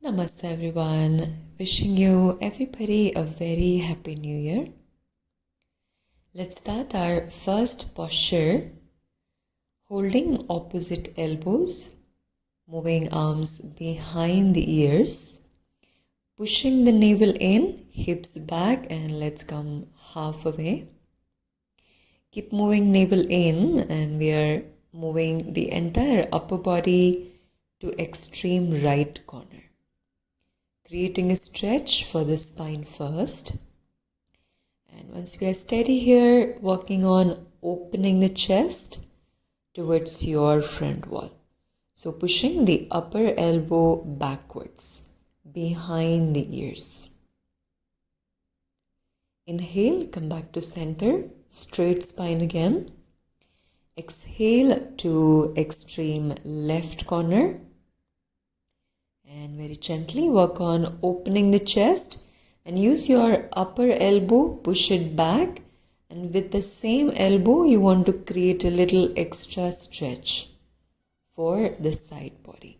Namaste everyone. Wishing you everybody a very happy new year. Let's start our first posture, holding opposite elbows, moving arms behind the ears, pushing the navel in, hips back, and let's come halfway. Keep moving navel in, and we are moving the entire upper body to extreme right corner. Creating a stretch for the spine first. And once we are steady here, working on opening the chest towards your front wall. So pushing the upper elbow backwards, behind the ears. Inhale, come back to center, straight spine again. Exhale to extreme left corner. And very gently work on opening the chest and use your upper elbow, push it back, and with the same elbow you want to create a little extra stretch for the side body.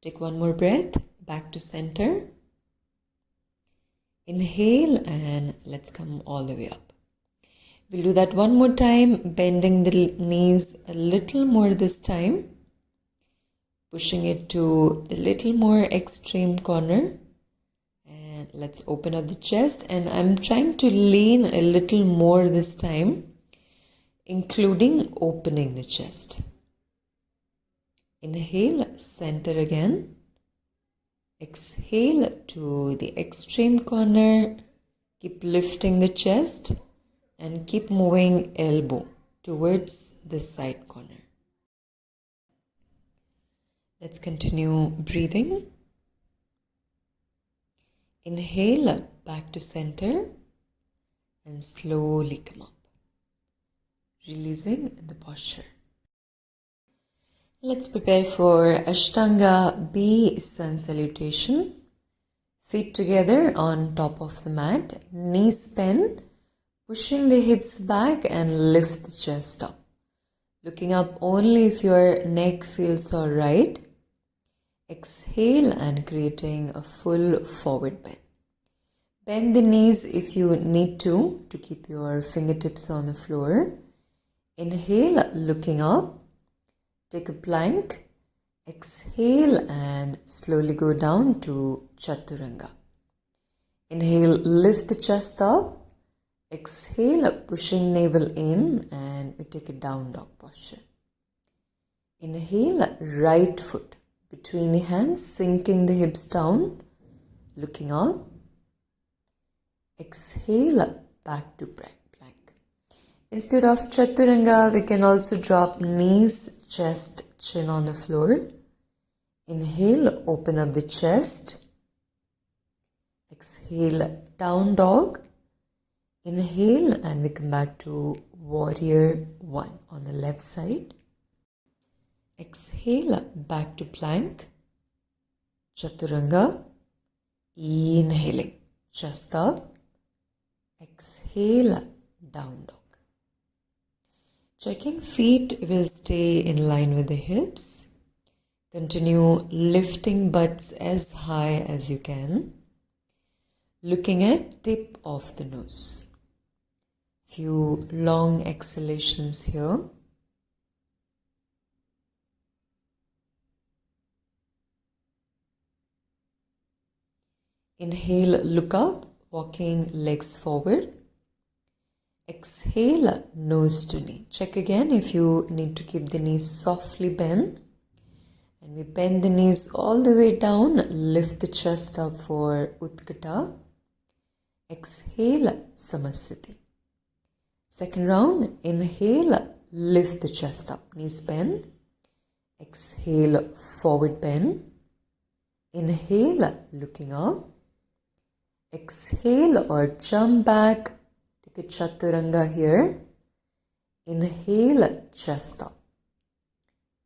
Take one more breath, back to center. Inhale and let's come all the way up. We'll do that one more time, bending the knees a little more this time. Pushing it to the little more extreme corner. And let's open up the chest. And I'm trying to lean a little more this time, including opening the chest. Inhale, center again. Exhale to the extreme corner. Keep lifting the chest. And keep moving elbow towards the side corner. Let's continue breathing. Inhale back to center and slowly come up, releasing the posture. Let's prepare for Ashtanga B Sun Salutation. Feet together on top of the mat, knees bent. Pushing the hips back and lift the chest up. Looking up only if your neck feels alright. Exhale and creating a full forward bend. Bend the knees if you need to keep your fingertips on the floor. Inhale, looking up. Take a plank. Exhale and slowly go down to Chaturanga. Inhale, lift the chest up. Exhale, pushing navel in, and we take a down dog posture. Inhale, right foot between the hands, sinking the hips down, looking up. Exhale, back to plank. Instead of Chaturanga, we can also drop knees, chest, chin on the floor. Inhale, open up the chest. Exhale, down dog. Inhale and we come back to warrior one on the left side. Exhale, back to plank. Chaturanga. Inhaling, chest up. Exhale, down dog. Checking feet will stay in line with the hips. Continue lifting butts as high as you can. Looking at tip of the nose. Few long exhalations here. Inhale, look up, walking legs forward. Exhale, nose to knee. Check again if you need to keep the knees softly bent. And we bend the knees all the way down, lift the chest up for Utkata. Exhale, Samasthiti. Second round, inhale, lift the chest up, knees bend. Exhale, forward bend. Inhale, looking up. Exhale or jump back. Take a Chaturanga here. Inhale, chest up.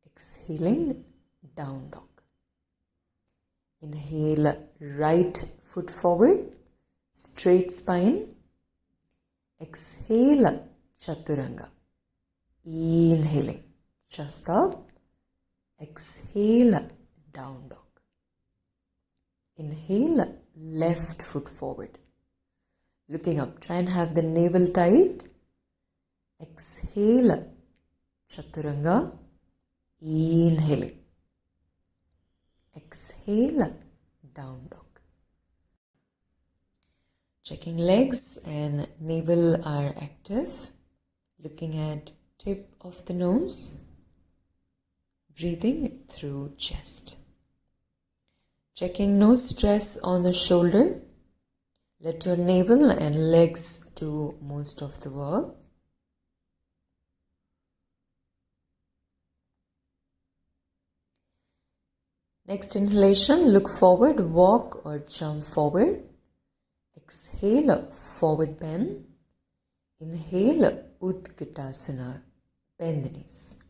Exhaling, down dog. Inhale, right foot forward, straight spine. Exhale, Chaturanga. Inhaling, chest up. Exhale, down dog. Inhale, left foot forward. Looking up, try and have the navel tight. Exhale, chaturanga. Inhale. Exhale, down dog. Checking legs and navel are active. Looking at tip of the nose. Breathing through chest. Checking no stress on the shoulder. Let your navel and legs do most of the work. Next inhalation, look forward, walk or jump forward. Exhale, forward bend. Inhale, Utkatasana, bend the knees.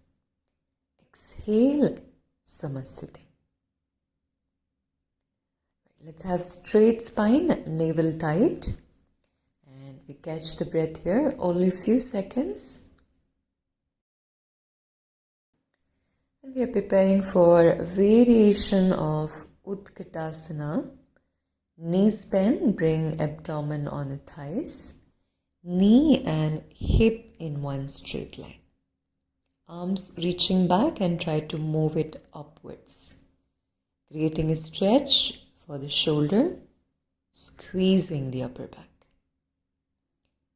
Exhale, Samasthiti. Let's have straight spine, navel tight. And we catch the breath here, only a few seconds. And we are preparing for variation of Utkatasana. Knees bend, bring abdomen on the thighs. Knee and hip in one straight line. Arms reaching back and try to move it upwards. Creating a stretch for the shoulder, squeezing the upper back.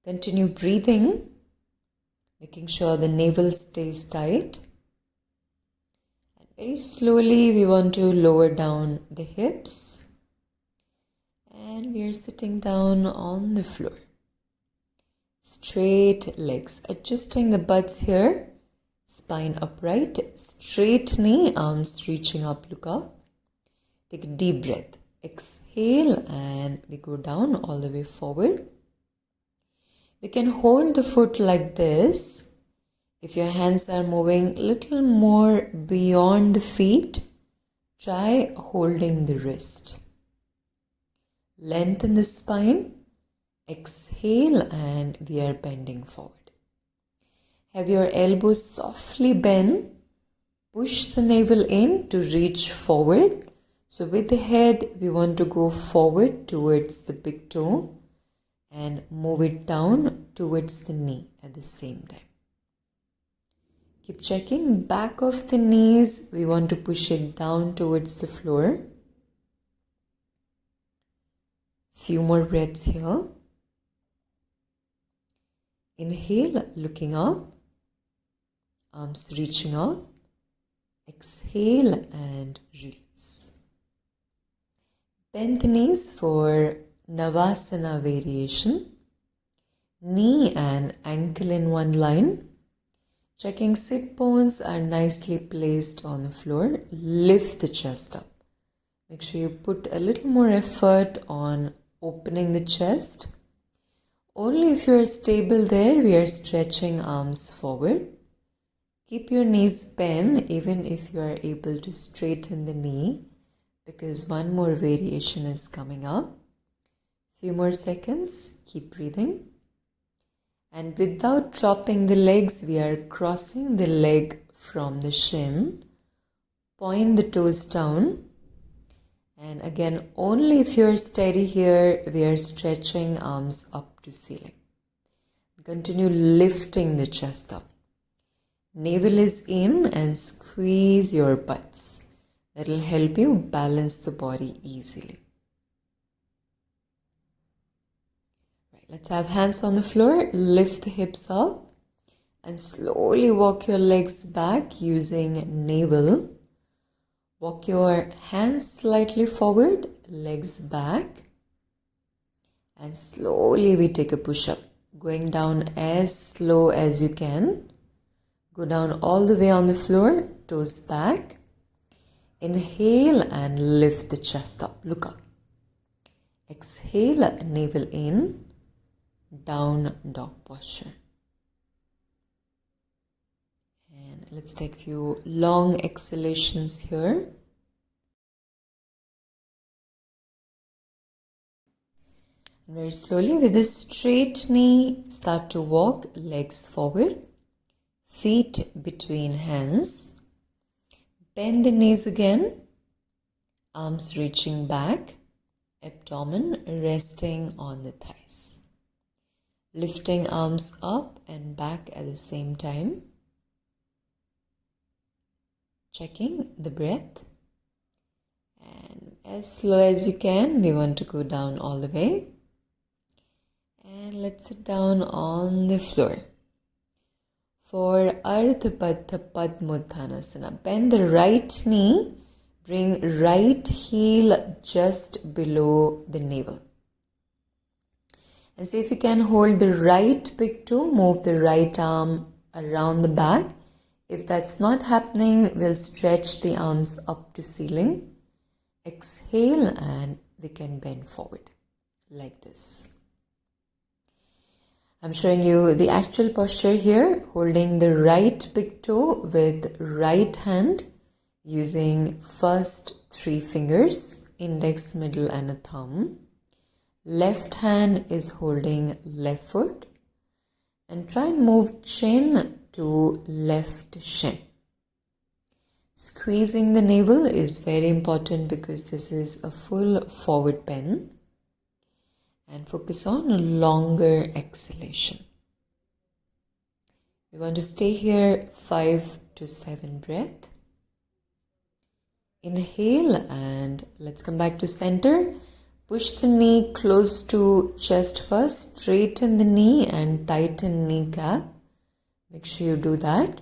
Continue breathing, making sure the navel stays tight. And very slowly we want to lower down the hips. And we are sitting down on the floor. Straight legs, adjusting the butts here. Spine upright, straight knee, arms reaching up, look up. Take a deep breath. Exhale and we go down all the way forward. We can hold the foot like this. If your hands are moving a little more beyond the feet, try holding the wrist. Lengthen the spine. Exhale and we are bending forward. Have your elbows softly bent. Push the navel in to reach forward. So with the head, we want to go forward towards the big toe and move it down towards the knee at the same time. Keep checking. Back of the knees, we want to push it down towards the floor. Few more breaths here. Inhale, looking up. Arms reaching up. Exhale and release. Bend the knees for Navasana variation. Knee and ankle in one line. Checking sit bones are nicely placed on the floor. Lift the chest up. Make sure you put a little more effort on opening the chest. Only if you are stable there, we are stretching arms forward. Keep your knees bent even if you are able to straighten the knee, because one more variation is coming up. Few more seconds, keep breathing. And without dropping the legs, we are crossing the leg from the shin. Point the toes down. And again, only if you are steady here, we are stretching arms up to ceiling. Continue lifting the chest up. Navel is in and squeeze your butts. That will help you balance the body easily. Right, let's have hands on the floor. Lift the hips up and slowly walk your legs back using navel. Walk your hands slightly forward, legs back. And slowly we take a push-up. Going down as slow as you can. Go down all the way on the floor, toes back. Inhale and lift the chest up, look up. Exhale, navel in, down dog posture. And let's take a few long exhalations here. Very slowly with a straight knee, start to walk, legs forward. feet between hands. Bend the knees again, arms reaching back, abdomen resting on the thighs. Lifting arms up and back at the same time. Checking the breath. And as slow as you can, we want to go down all the way. And let's sit down on the floor. For Ardha Baddha Padmuttanasana, bend the right knee, bring right heel just below the navel. And see if you can hold the right big toe, move the right arm around the back. If that's not happening, we'll stretch the arms up to ceiling. Exhale and we can bend forward like this. I'm showing you the actual posture here, holding the right big toe with right hand, using first 3 fingers, index, middle and a thumb. Left hand is holding left foot, and try and move chin to left shin. Squeezing the navel is very important because this is a full forward bend. And focus on a longer exhalation. We want to stay here 5 to 7 breaths. Inhale and let's come back to center. Push the knee close to chest first. Straighten the knee and tighten kneecap. Make sure you do that.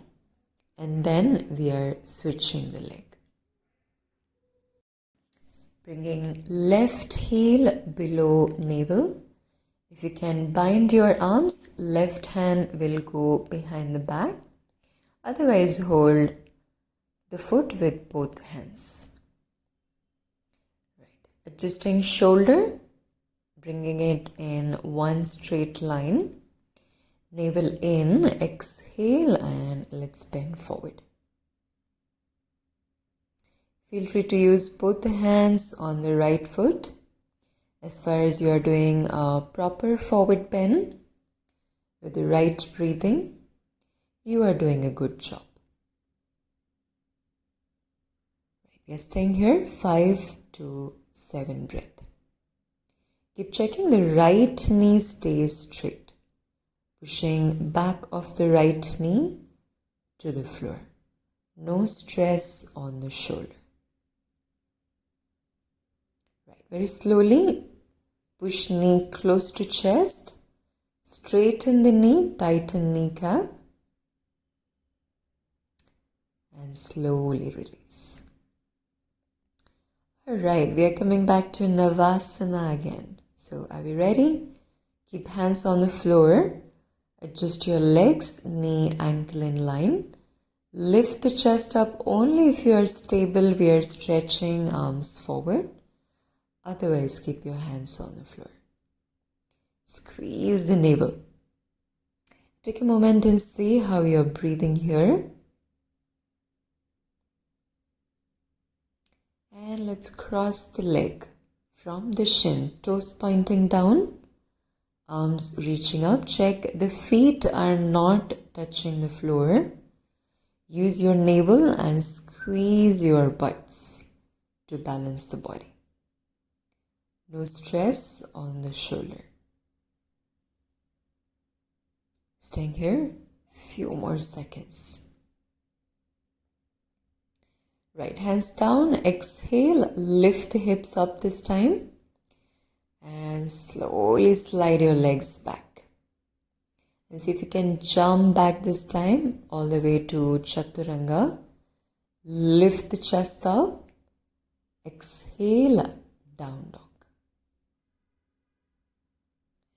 And then we are switching the leg. Bringing left heel below navel. If you can bind your arms, left hand will go behind the back. Otherwise, hold the foot with both hands. Right. Adjusting shoulder, bringing it in one straight line. Navel in, exhale and let's bend forward. Feel free to use both the hands on the right foot. As far as you are doing a proper forward bend with the right breathing, you are doing a good job. We are staying here 5 to 7 breaths. Keep checking the right knee stays straight. Pushing back of the right knee to the floor. No stress on the shoulder. Very slowly, push knee close to chest, straighten the knee, tighten kneecap, and slowly release. Alright, we are coming back to Navasana again. So are we ready? Keep hands on the floor, adjust your legs, knee, ankle in line. Lift the chest up only if you are stable, we are stretching arms forward. Otherwise, keep your hands on the floor. Squeeze the navel. Take a moment and see how you're breathing here. And let's cross the leg from the shin, toes pointing down, arms reaching up. Check the feet are not touching the floor. Use your navel and squeeze your butts to balance the body. No stress on the shoulder. Staying here, few more seconds. Right hands down, exhale, lift the hips up this time. And slowly slide your legs back. And see if you can jump back this time, all the way to Chaturanga. Lift the chest up. Exhale, down dog.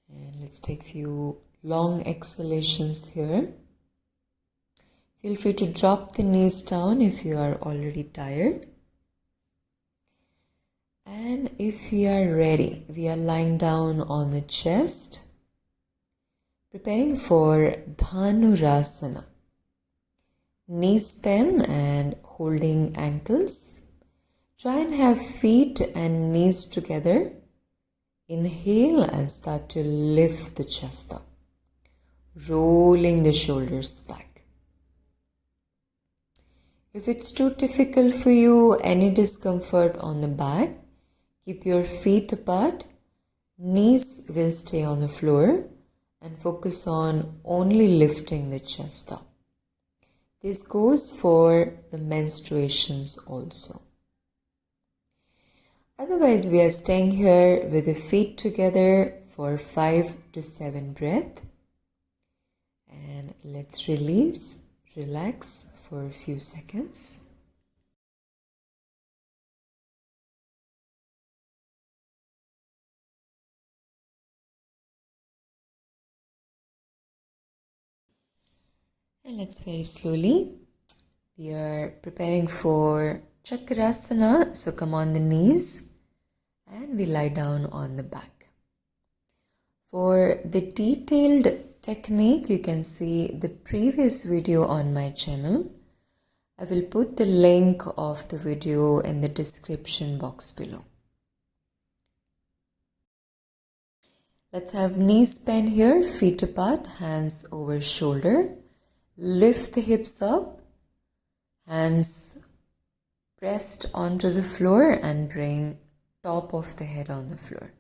And let's take a few long exhalations here. Feel free to drop the knees down if you are already tired. And if we are ready, we are lying down on the chest, preparing for Dhanurasana. Knees bent and holding ankles. Try and have feet and knees together. Inhale and start to lift the chest up, rolling the shoulders back. If it's too difficult for you, any discomfort on the back, keep your feet apart, knees will stay on the floor, and focus on only lifting the chest up. This goes for the menstruations also. Otherwise, we are staying here with the feet together for 5 to 7 breaths. And let's release, relax for a few seconds. And let's very slowly, we are preparing for Chakrasana, so come on the knees and we lie down on the back. For the detailed technique, you can see the previous video on my channel. I will put the link of the video in the description box below. Let's have knees bent here, feet apart, hands over shoulder. Lift the hips up, hands pressed onto the floor and bring top of the head on the floor.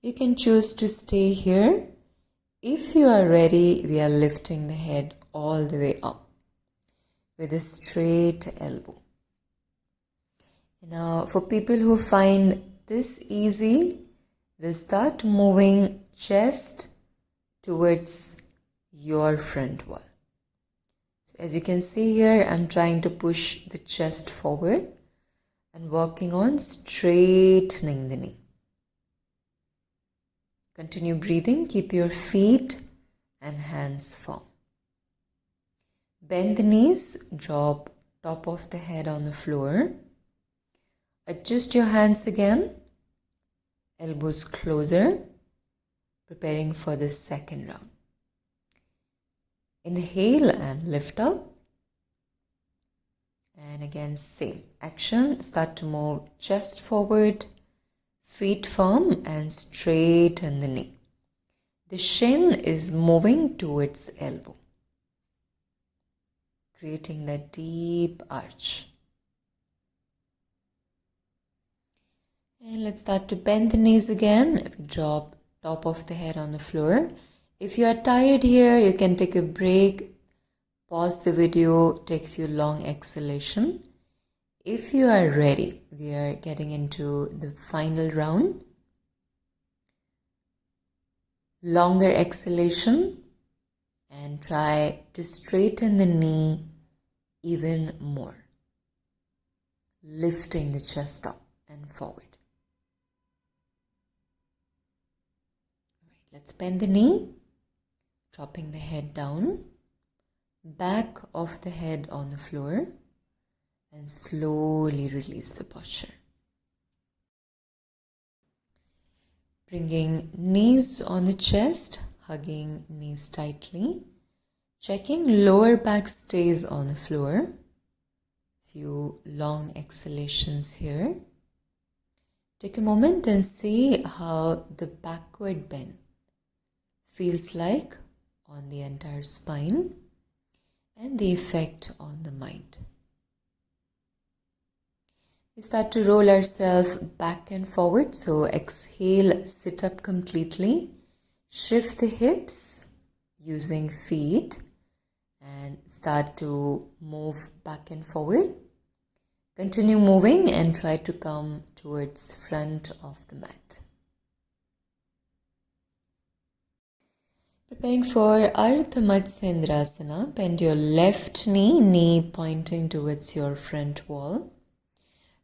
You can choose to stay here. If you are ready, we are lifting the head all the way up with a straight elbow. Now, for people who find this easy, we'll start moving chest towards your front wall. So as you can see here, I'm trying to push the chest forward and working on straightening the knee. Continue breathing, keep your feet and hands firm. Bend the knees, drop top of the head on the floor. Adjust your hands again, elbows closer, preparing for the second round. Inhale and lift up. And again, same action. Start to move chest forward, feet firm and straighten the knee. The shin is moving towards elbow, creating that deep arch. And let's start to bend the knees again. Drop top of the head on the floor. If you are tired here, you can take a break, pause the video, take a few long exhalations. If you are ready, we are getting into the final round. Longer exhalation and try to straighten the knee even more. Lifting the chest up and forward. Let's bend the knee, dropping the head down, back of the head on the floor, and slowly release the posture. Bringing knees on the chest, hugging knees tightly, checking lower back stays on the floor. Few long exhalations here. Take a moment and see how the backward bend feels like on the entire spine and the effect on the mind. We start to roll ourselves back and forward. So exhale, sit up completely. Shift the hips using feet and start to move back and forward. Continue moving and try to come towards front of the mat. Preparing for Ardha Matsyendrasana, bend your left knee pointing towards your front wall.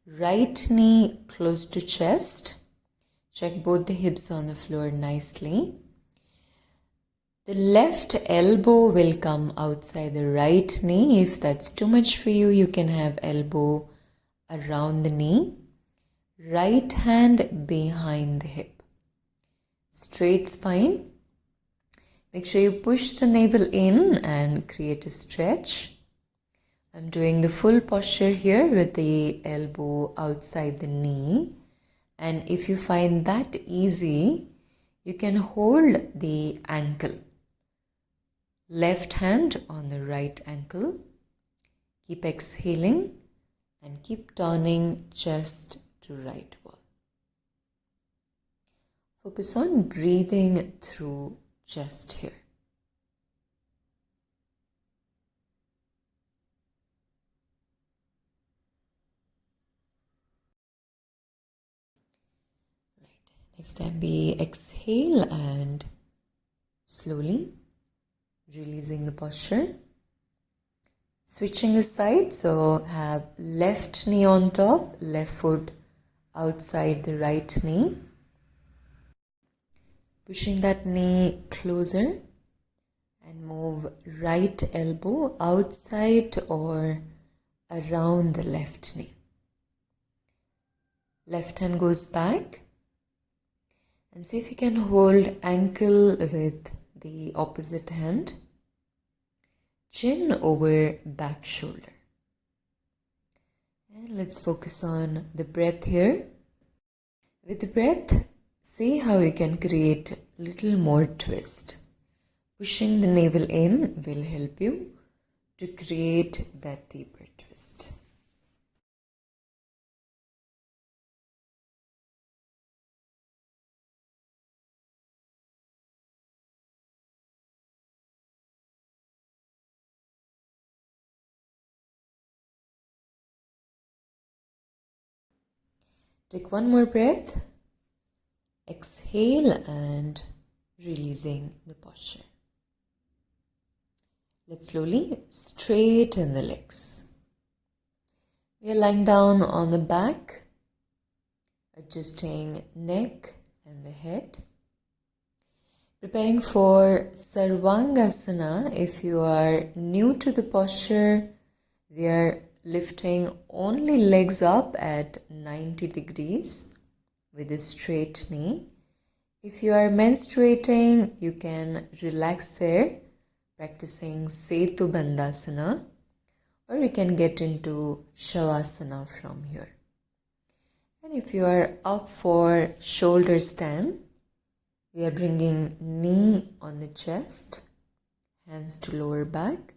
Right knee close to chest. Check both the hips on the floor nicely. The left elbow will come outside the right knee. If that's too much for you, you can have elbow around the knee. Right hand behind the hip. Straight spine. Make sure you push the navel in and create a stretch. I'm doing the full posture here with the elbow outside the knee. And if you find that easy, you can hold the ankle. Left hand on the right ankle. Keep exhaling and keep turning chest to right wall. Focus on breathing through chest here. Right. Next time we exhale and slowly releasing the posture. Switching the side, so have left knee on top, left foot outside the right knee. Pushing that knee closer and move right elbow outside or around the left knee. Left hand goes back and see if you can hold ankle with the opposite hand. Chin over back shoulder. And let's focus on the breath here. With the breath, see how you can create a little more twist. Pushing the navel in will help you to create that deeper twist. Take one more breath. Exhale and releasing the posture. Let's slowly straighten the legs. We are lying down on the back, adjusting neck and the head. Preparing for Sarvangasana. If you are new to the posture, we are lifting only legs up at 90 degrees with a straight knee. If you are menstruating, you can relax there, practicing Setu Bandhasana, or you can get into Shavasana from here. And if you are up for shoulder stand, we are bringing knee on the chest, hands to lower back.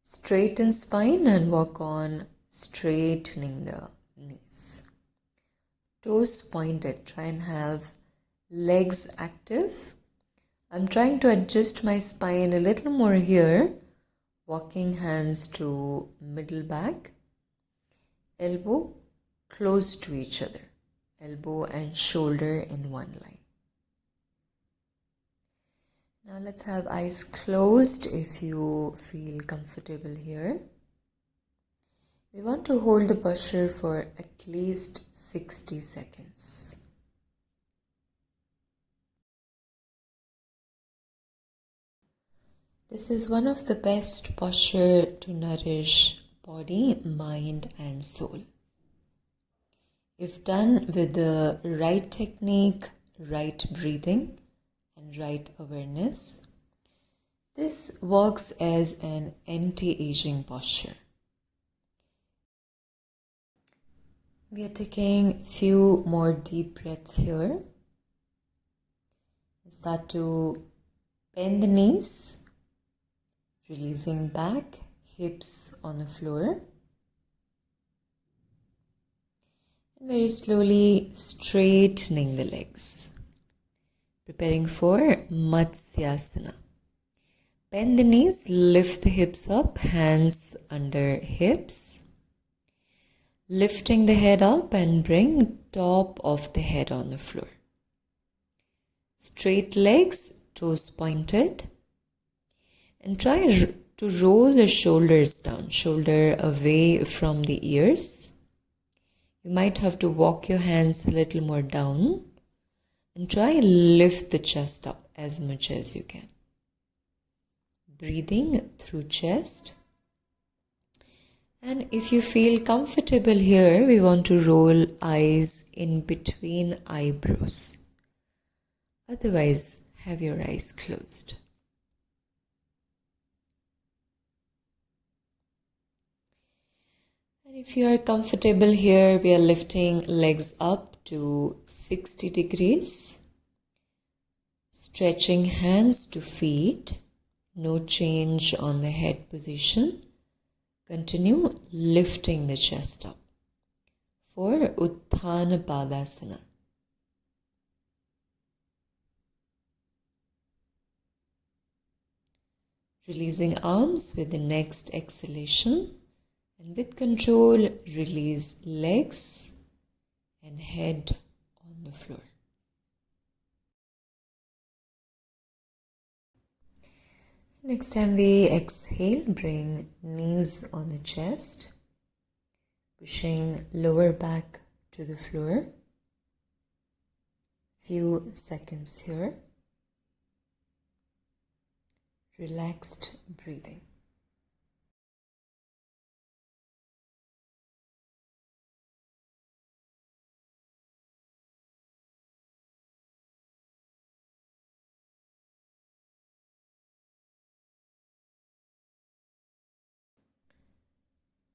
Straighten spine and work on straightening the knees. Toes pointed. Try and have legs active. I'm trying to adjust my spine a little more here. Walking hands to middle back. Elbow close to each other. Elbow and shoulder in one line. Now let's have eyes closed if you feel comfortable here. We want to hold the posture for at least 60 seconds. This is one of the best posture to nourish body, mind and soul. If done with the right technique, right breathing, and right awareness, this works as an anti-aging posture. We are taking few more deep breaths here. Start to bend the knees, releasing back, hips on the floor. And very slowly straightening the legs. Preparing for Matsyasana. Bend the knees, lift the hips up, hands under hips. Lifting the head up and bring top of the head on the floor. Straight legs, toes pointed. And try to roll the shoulders down, shoulder away from the ears. You might have to walk your hands a little more down. And try and lift the chest up as much as you can. Breathing through chest. And if you feel comfortable here, we want to roll eyes in between eyebrows. Otherwise, have your eyes closed. And if you are comfortable here, we are lifting legs up to 60 degrees, stretching hands to feet, no change on the head position, Continue lifting the chest up for Utthana Padasana. Releasing arms with the next exhalation, and with control release legs and head on the floor. Next time we exhale, bring knees on the chest, pushing lower back to the floor. Few seconds here. Relaxed breathing.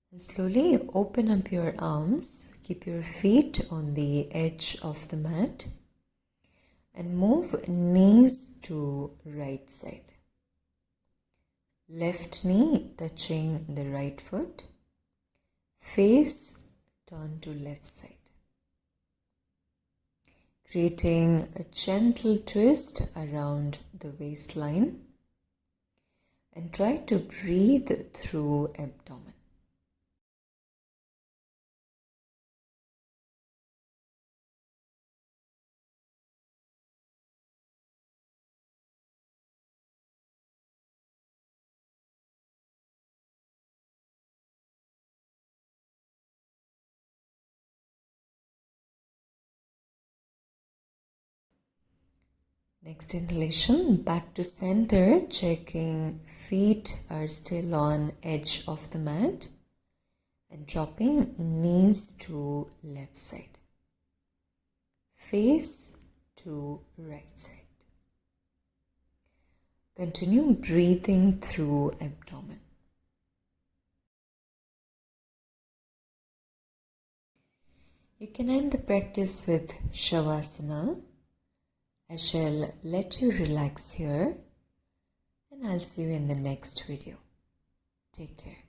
And slowly open up your arms, keep your feet on the edge of the mat and move knees to right side. Left knee touching the right foot, face turn to left side. Creating a gentle twist around the waistline and try to breathe through abdomen. Next inhalation, back to center, checking feet are still on edge of the mat and dropping knees to left side, face to right side. Continue breathing through abdomen. You can end the practice with Shavasana. I shall let you relax here and I'll see you in the next video. Take care.